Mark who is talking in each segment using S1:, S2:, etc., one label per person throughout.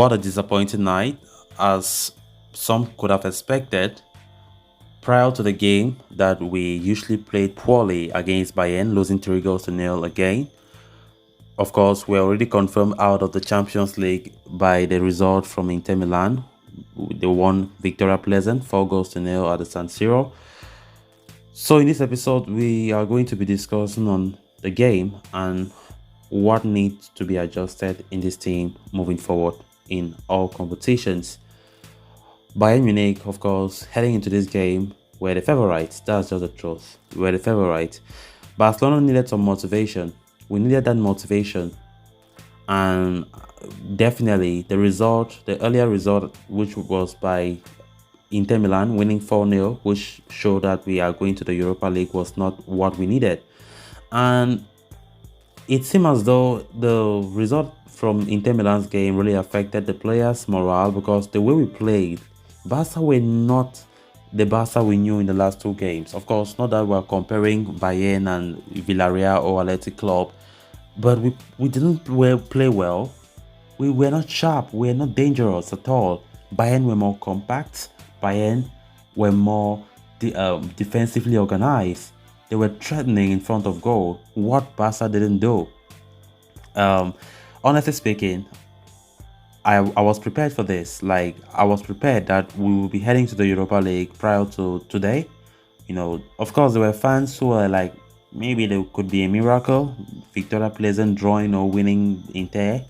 S1: What a disappointing night, as some could have expected. Prior to the game, that we usually played poorly against Bayern, losing 3 goals to nil again. Of course, we're already confirmed out of the Champions League by the result from Inter Milan. They won Victoria Pleasant 4 goals to nil at the San Siro. So in this episode, we are going to be discussing on the game and what needs to be adjusted in this team moving forward in all competitions. Bayern Munich, of course, heading into this game, were the favorites. That's just the truth. We were the favorites. Barcelona needed some motivation. We needed that motivation. And definitely the earlier result, which was by Inter Milan winning 4-0, which showed that we are going to the Europa League, was not what we needed. And it seemed as though the result from Inter Milan's game really affected the players' morale, because the way we played, Barca were not the Barca we knew in the last 2 games. Of course, not that we're comparing Bayern and Villarreal or Athletic Club, but we didn't play well. We were not sharp. We were not dangerous at all. Bayern were more compact. Bayern were more defensively organized. They were threatening in front of goal, what Barca didn't do. Honestly speaking, I was prepared for this. Like, I was prepared that we will be heading to the Europa League prior to today. Of course, there were fans who were like, maybe there could be a miracle, Victoria Pleasant drawing or winning Inter.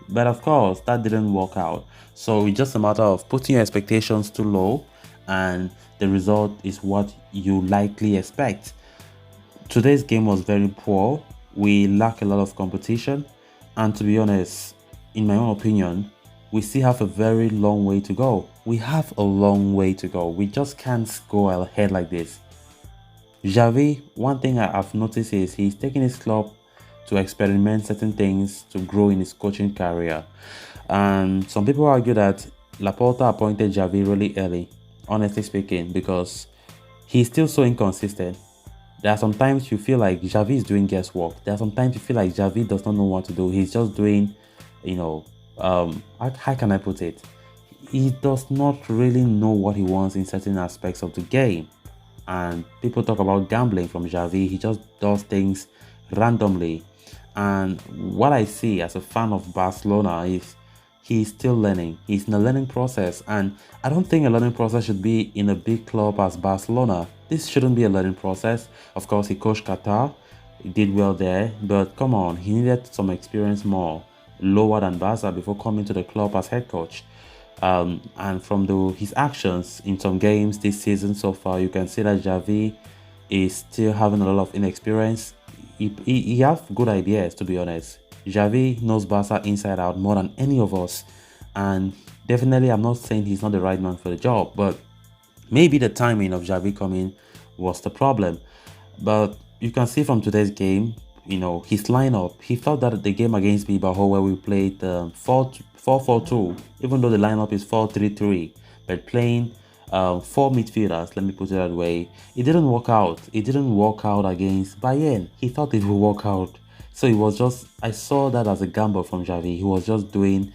S1: But of course, that didn't work out. So it's just a matter of putting your expectations too low, and the result is what you likely expect. Today's game was very poor. We lack a lot of competition. And to be honest, in my own opinion, we still have a very long way to go. We have a long way to go. We just can't go ahead like this. Xavi, one thing I've noticed is he's taking his club to experiment certain things to grow in his coaching career. And some people argue that Laporta appointed Xavi really early, honestly speaking, because he's still so inconsistent. There are sometimes you feel like Xavi is doing guesswork. There are sometimes you feel like Xavi does not know what to do. He's just doing, how can I put it? He does not really know what he wants in certain aspects of the game. And people talk about gambling from Xavi. He just does things randomly. And what I see as a fan of Barcelona is he's still learning. He's in a learning process. And I don't think a learning process should be in a big club as Barcelona. This shouldn't be a learning process. Of course, he coached Qatar. He did well there. But come on, he needed some experience more, lower than Barca, before coming to the club as head coach. And from his actions in some games this season so far, you can see that Xavi is still having a lot of inexperience. He have good ideas, to be honest. Xavi knows Barca inside out more than any of us, and definitely I'm not saying he's not the right man for the job, but maybe the timing of Xavi coming was the problem. But you can see from today's game, his lineup, he thought that the game against Bilbao, where we played 4-4-2, even though the lineup is 4-3-3, but playing 4 midfielders, let me put it that way, it didn't work out. It didn't work out against Bayern. He thought it would work out. So I saw that as a gamble from Xavi. He was just doing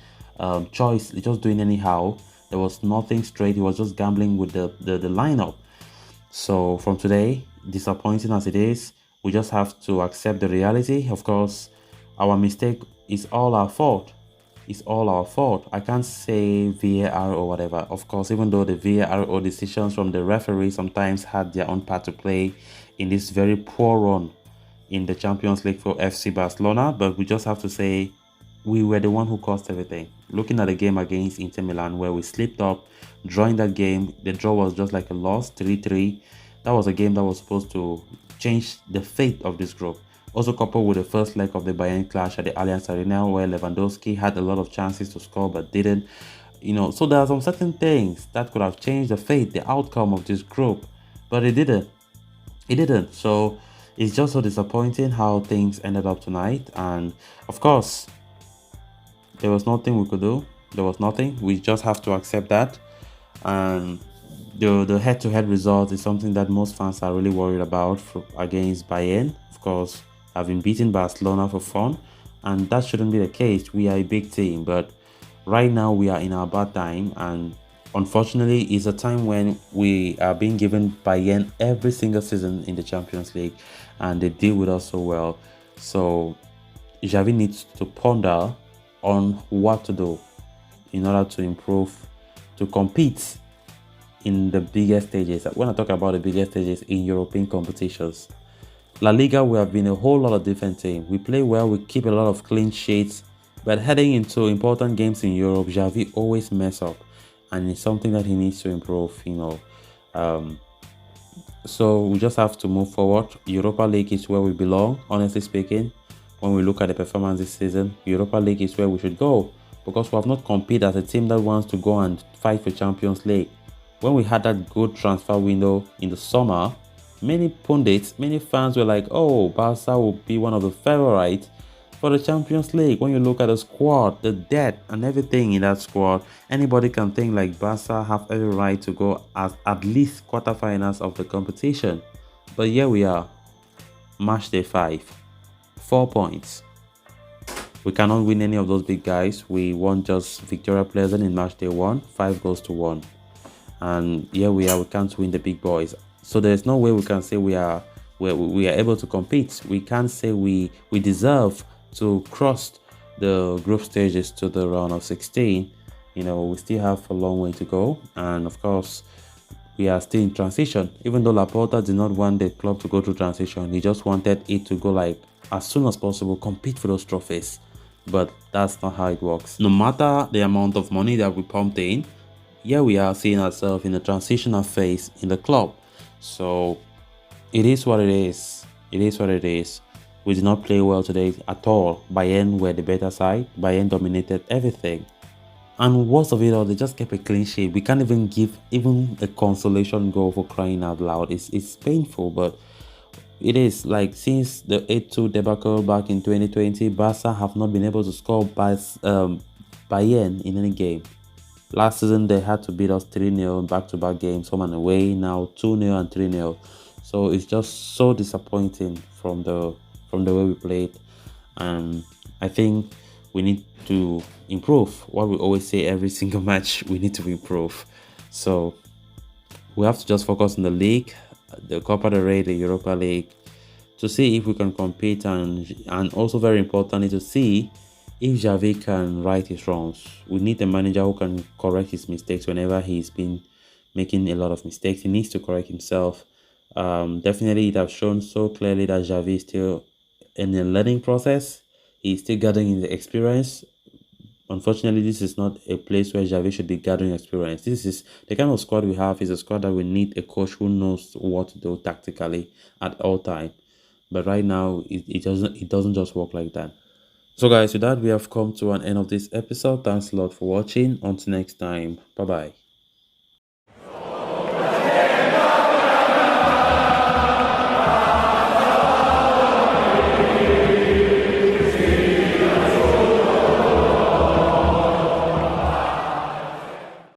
S1: just doing anyhow. There was nothing straight. He was just gambling with the lineup. So from today, disappointing as it is, we just have to accept the reality. Of course, our mistake is all our fault. It's all our fault. I can't say VAR or whatever. Of course, even though the VAR or decisions from the referee sometimes had their own part to play in this very poor run in the Champions League for FC Barcelona, but we just have to say we were the one who caused everything. Looking at the game against Inter Milan, where we slipped up, drawing that game, the draw was just like a loss, 3-3. That was a game that was supposed to change the fate of this group. Also coupled with the first leg of the Bayern clash at the Allianz Arena, where Lewandowski had a lot of chances to score but didn't. So there are some certain things that could have changed the fate, the outcome of this group, but it didn't. It didn't. So it's just so disappointing how things ended up tonight. And of course, there was nothing we could do. There was nothing. We just have to accept that. And the head-to-head result is something that most fans are really worried about against Bayern. Of course, having beaten Barcelona for fun, and that shouldn't be the case. We are a big team, but Right now, we are in our bad time, and unfortunately, it's a time when we are being given Bayern every single season in the Champions League, and they deal with us so well. So Xavi needs to ponder on what to do in order to improve, to compete in the biggest stages. When I talk about the biggest stages in European competitions, La Liga, we have been a whole lot of different teams. We play well, we keep a lot of clean sheets, but heading into important games in Europe, Xavi always mess up, and it's something that he needs to improve. Um, so we just have to move forward. Europa League is where we belong, honestly speaking. When we look at the performance this season, Europa League is where we should go because we have not competed as a team that wants to go and fight for Champions League. When we had that good transfer window in the summer, many pundits, many fans were like, oh, Barca will be one of the favorites for the Champions League. When you look at the squad, the depth and everything in that squad, anybody can think like Barca have every right to go at least quarterfinals of the competition. But here we are, match day 5, 4 points. We cannot win any of those big guys. We won just Victoria Pleasant in match day 1, 5 goals to 1. And here we are, we can't win the big boys. So there's no way we can say we are able to compete. We can't say we deserve to cross the group stages to the round of 16. We still have a long way to go, and of course we are still in transition. Even though Laporta did not want the club to go through transition, he just wanted it to go like as soon as possible, compete for those trophies. But that's not how it works. No matter the amount of money that we pumped in, here we are seeing ourselves in a transitional phase in the club. So it is what it is. It is what it is. We did not play well today at all. Bayern were the better side. Bayern dominated everything. And worst of it all, they just kept a clean sheet. We can't even give even a consolation goal for crying out loud. It's painful, but it is like since the 8-2 debacle back in 2020, Barca have not been able to score by Bayern in any game. Last season, they had to beat us 3-0 in back-to-back games, home and away. Now 2-0 and 3-0. So it's just so disappointing from the way we played. And I think we need to improve. What we always say every single match, we need to improve. So we have to just focus on the league, the Copa del Rey, the Europa League, to see if we can compete, and also very importantly to see if Xavi can right his wrongs. We need a manager who can correct his mistakes whenever he's been making a lot of mistakes. He needs to correct himself. Definitely, it has shown so clearly that Xavi is still in a learning process. He's still gathering the experience. Unfortunately, this is not a place where Xavi should be gathering experience. This is the kind of squad we have. Is a squad that we need a coach who knows what to do tactically at all time. But right now, it doesn't just work like that. So guys, with that, we have come to an end of this episode. Thanks a lot for watching. Until next time, bye bye.